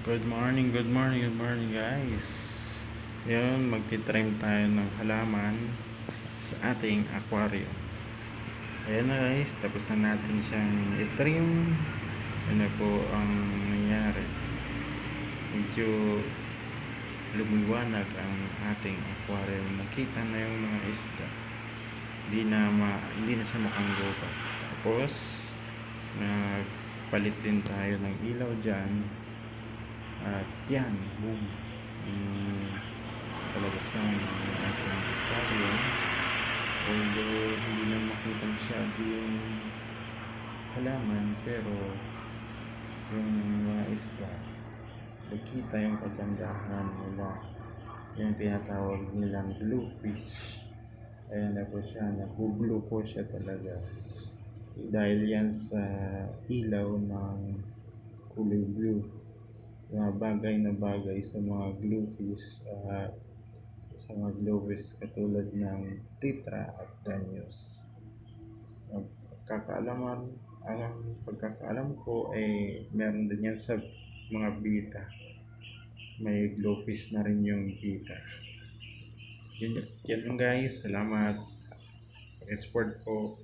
Good morning, good morning, good morning guys. Ngayon, magti-trim tayo ng halaman sa ating aquarium. Ayan na guys, tapos na natin siyang i-trim. Ano po ang nangyari. Medyo lumiwanag ang ating aquarium. Nakita na yung mga isda. Hindi na siya makanggopa. Tapos, nagpalit din tayo ng ilaw dyan. At yan, boom, palabasan ng ating aquarium. Although hindi na makita masyado yung halaman, pero yung mga isda, nakita yung kagandahan nila, yung tinatawag nilang bluefish. Ayan na po siya, nag-blue po siya talaga dahil yan sa ilaw ng kulay blue. Mga bagay na bagay sa mga bluefish at sa mga glowfish katulad ng titra at danyos. Ang pagkakaalam ko ay meron din yan sa mga bita. May glowfish na rin yung bita. Yan guys, salamat. Export po.